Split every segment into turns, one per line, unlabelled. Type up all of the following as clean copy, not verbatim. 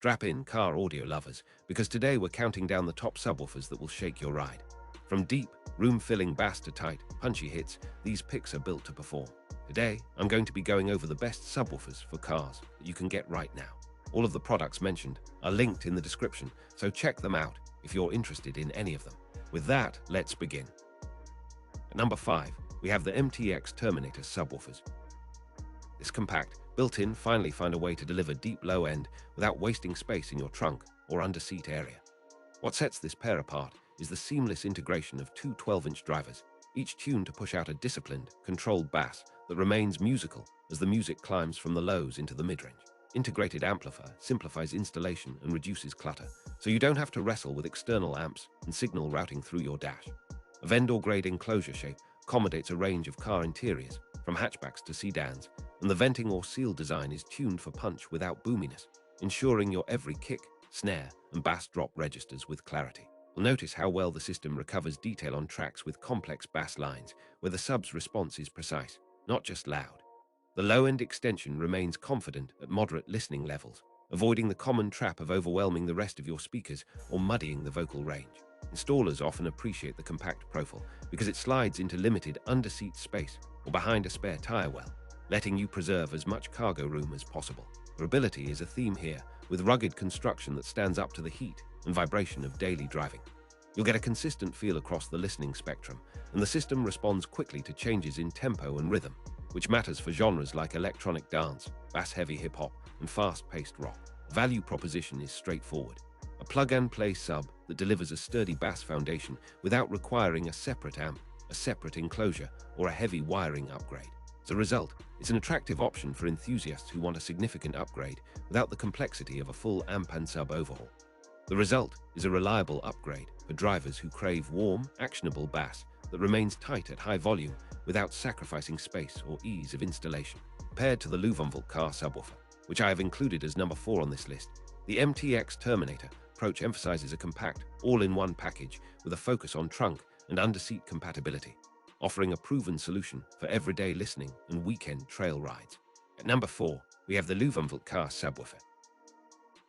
Strap in, car audio lovers, because today we're counting down the top subwoofers that will shake your ride. From deep, room-filling bass to tight, punchy hits, these picks are built to perform. Today, I'm going to be going over the best subwoofers for cars that you can get right now. All of the products mentioned are linked in the description, so check them out if you're interested in any of them. With that, let's begin. At number 5, we have the MTX Terminator subwoofers. This compact, built-in, finally find a way to deliver deep low end without wasting space in your trunk or under-seat area. What sets this pair apart is the seamless integration of two 12-inch drivers, each tuned to push out a disciplined, controlled bass that remains musical as the music climbs from the lows into the mid-range. Integrated amplifier simplifies installation and reduces clutter, so you don't have to wrestle with external amps and signal routing through your dash. A vendor-grade enclosure shape accommodates a range of car interiors, from hatchbacks to sedans, and the venting or seal design is tuned for punch without boominess, ensuring your every kick, snare, and bass drop registers with clarity. You'll notice how well the system recovers detail on tracks with complex bass lines, where the sub's response is precise, not just loud. The low-end extension remains confident at moderate listening levels, avoiding the common trap of overwhelming the rest of your speakers or muddying the vocal range. Installers often appreciate the compact profile because it slides into limited under-seat space or behind a spare tire well, letting you preserve as much cargo room as possible. Durability is a theme here, with rugged construction that stands up to the heat and vibration of daily driving. You'll get a consistent feel across the listening spectrum, and the system responds quickly to changes in tempo and rhythm, which matters for genres like electronic dance, bass-heavy hip-hop, and fast-paced rock. Value proposition is straightforward. A plug-and-play sub that delivers a sturdy bass foundation without requiring a separate amp, a separate enclosure, or a heavy wiring upgrade. As a result, it's an attractive option for enthusiasts who want a significant upgrade without the complexity of a full amp and sub overhaul. The result is a reliable upgrade for drivers who crave warm, actionable bass that remains tight at high volume without sacrificing space or ease of installation. Compared to the Louvelt Carwer subwoofer, which I have included as number 4 on this list, the MTX Terminator approach emphasizes a compact, all-in-one package with a focus on trunk and under-seat compatibility, offering a proven solution for everyday listening and weekend trail rides. At number 4, we have the Louvelt Carwer subwoofer.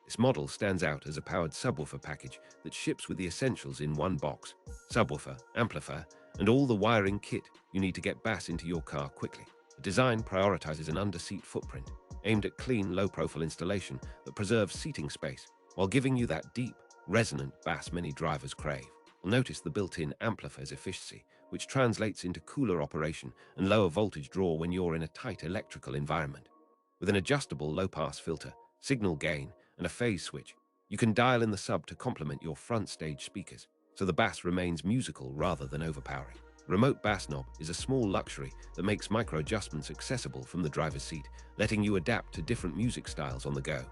This model stands out as a powered subwoofer package that ships with the essentials in one box: subwoofer, amplifier, and all the wiring kit you need to get bass into your car quickly. The design prioritizes an under-seat footprint, aimed at clean, low-profile installation that preserves seating space while giving you that deep, resonant bass many drivers crave. You'll notice the built-in amplifier's efficiency, which translates into cooler operation and lower voltage draw when you're in a tight electrical environment. With an adjustable low-pass filter, signal gain, and a phase switch, you can dial in the sub to complement your front stage speakers, so the bass remains musical rather than overpowering. Remote bass knob is a small luxury that makes micro adjustments accessible from the driver's seat, letting you adapt to different music styles on the go.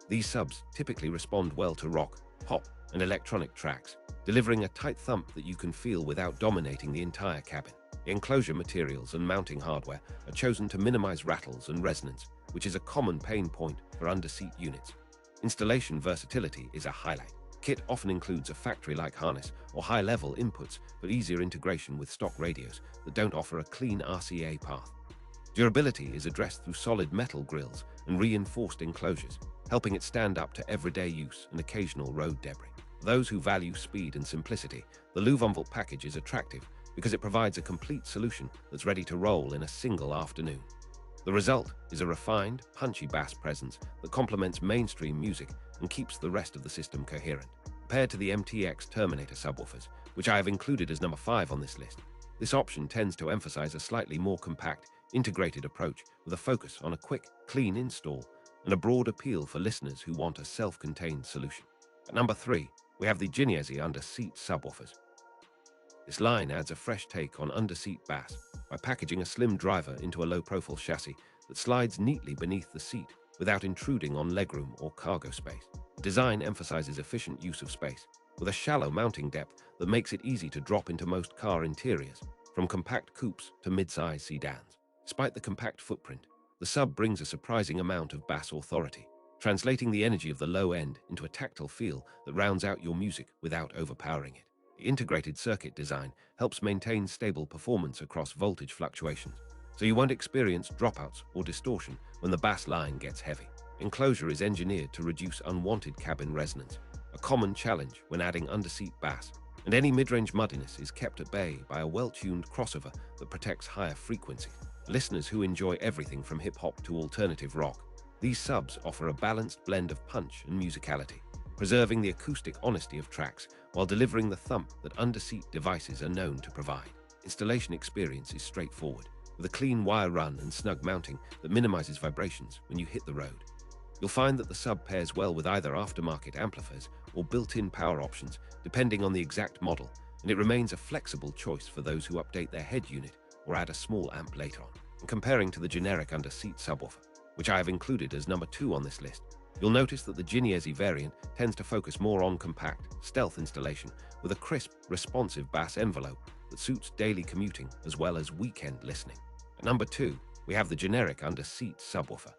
These subs typically respond well to rock, pop, and electronic tracks, delivering a tight thump that you can feel without dominating the entire cabin. The enclosure materials and mounting hardware are chosen to minimize rattles and resonance, which is a common pain point for under-seat units. Installation versatility is a highlight. Kit often includes a factory-like harness or high-level inputs for easier integration with stock radios that don't offer a clean RCA path. Durability is addressed through solid metal grills and reinforced enclosures, helping it stand up to everyday use and occasional road debris. For those who value speed and simplicity, the Louvelt package is attractive because it provides a complete solution that's ready to roll in a single afternoon. The result is a refined, punchy bass presence that complements mainstream music and keeps the rest of the system coherent. Compared to the MTX Terminator subwoofers, which I have included as number 5 on this list, this option tends to emphasize a slightly more compact, integrated approach with a focus on a quick, clean install and a broad appeal for listeners who want a self-contained solution. At number 3, we have the Genezi underseat subwoofers. This line adds a fresh take on underseat bass by packaging a slim driver into a low-profile chassis that slides neatly beneath the seat without intruding on legroom or cargo space. The design emphasizes efficient use of space, with a shallow mounting depth that makes it easy to drop into most car interiors, from compact coupes to mid-size sedans. Despite the compact footprint, the sub brings a surprising amount of bass authority, translating the energy of the low end into a tactile feel that rounds out your music without overpowering it. The integrated circuit design helps maintain stable performance across voltage fluctuations, so you won't experience dropouts or distortion when the bass line gets heavy. Enclosure is engineered to reduce unwanted cabin resonance, a common challenge when adding underseat bass, and any mid-range muddiness is kept at bay by a well-tuned crossover that protects higher frequencies. Listeners who enjoy everything from hip-hop to alternative rock, these subs offer a balanced blend of punch and musicality, preserving the acoustic honesty of tracks while delivering the thump that underseat devices are known to provide. Installation experience is straightforward, with a clean wire run and snug mounting that minimizes vibrations when you hit the road. You'll find that the sub pairs well with either aftermarket amplifiers or built-in power options, depending on the exact model, and it remains a flexible choice for those who update their head unit or add a small amp later on. And comparing to the generic under-seat subwoofer, which I have included as number 2 on this list, you'll notice that the Genezi variant tends to focus more on compact, stealth installation with a crisp, responsive bass envelope that suits daily commuting as well as weekend listening. At number 2, we have the generic under-seat subwoofer.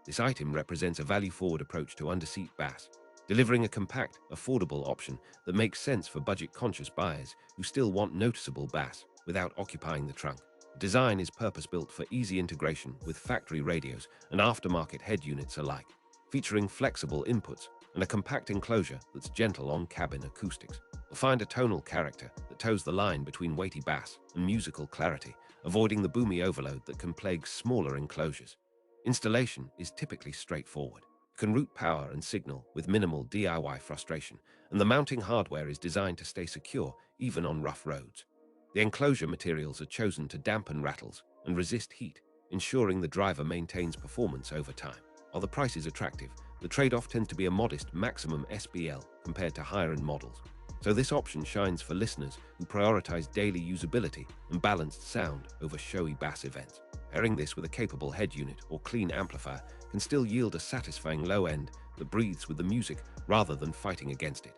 This item represents a value-forward approach to underseat bass, delivering a compact, affordable option that makes sense for budget-conscious buyers who still want noticeable bass without occupying the trunk. The design is purpose-built for easy integration with factory radios and aftermarket head units alike, featuring flexible inputs and a compact enclosure that's gentle on cabin acoustics. You'll find a tonal character that toes the line between weighty bass and musical clarity, avoiding the boomy overload that can plague smaller enclosures. Installation is typically straightforward. You can route power and signal with minimal DIY frustration, and the mounting hardware is designed to stay secure even on rough roads. The enclosure materials are chosen to dampen rattles and resist heat, ensuring the driver maintains performance over time. While the price is attractive, the trade-off tends to be a modest maximum SBL compared to higher-end models. So this option shines for listeners who prioritize daily usability and balanced sound over showy bass events. Pairing this with a capable head unit or clean amplifier can still yield a satisfying low end that breathes with the music rather than fighting against it.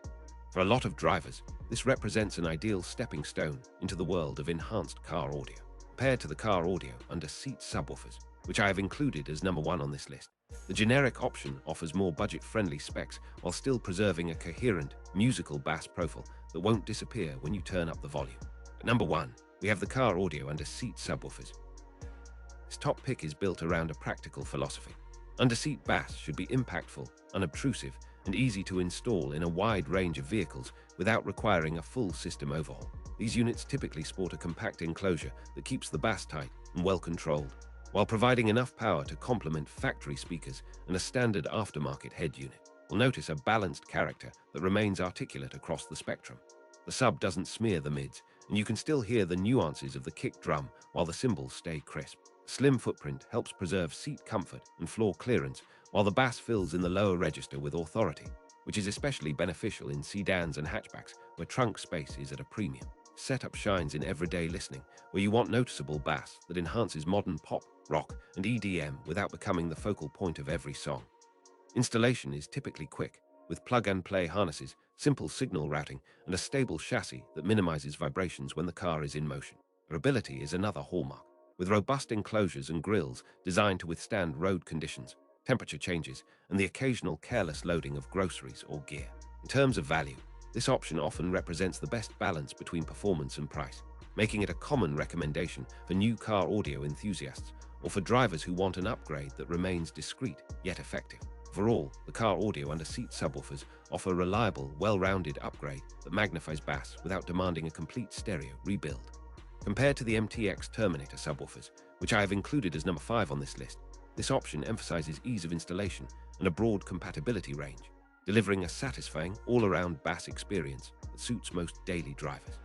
For a lot of drivers, this represents an ideal stepping stone into the world of enhanced car audio. Compared to the car audio under-seat subwoofers, which I have included as number 1 on this list, the generic option offers more budget-friendly specs while still preserving a coherent, musical bass profile that won't disappear when you turn up the volume. At number 1, we have the car audio under-seat subwoofers. This top pick is built around a practical philosophy. Underseat bass should be impactful, unobtrusive, and easy to install in a wide range of vehicles without requiring a full system overhaul. These units typically sport a compact enclosure that keeps the bass tight and well controlled, while providing enough power to complement factory speakers and a standard aftermarket head unit. You'll notice a balanced character that remains articulate across the spectrum. The sub doesn't smear the mids, and you can still hear the nuances of the kick drum while the cymbals stay crisp. A slim footprint helps preserve seat comfort and floor clearance, while the bass fills in the lower register with authority, which is especially beneficial in sedans and hatchbacks where trunk space is at a premium. Setup shines in everyday listening, where you want noticeable bass that enhances modern pop, rock, and EDM without becoming the focal point of every song. Installation is typically quick, with plug-and-play harnesses, simple signal routing, and a stable chassis that minimizes vibrations when the car is in motion. Durability is another hallmark, with robust enclosures and grills designed to withstand road conditions, temperature changes, and the occasional careless loading of groceries or gear. In terms of value, this option often represents the best balance between performance and price, making it a common recommendation for new car audio enthusiasts or for drivers who want an upgrade that remains discreet yet effective. Overall, the car audio under-seat subwoofers offer a reliable, well-rounded upgrade that magnifies bass without demanding a complete stereo rebuild. Compared to the MTX Terminator subwoofers, which I have included as number 5 on this list, this option emphasizes ease of installation and a broad compatibility range, delivering a satisfying all-around bass experience that suits most daily drivers.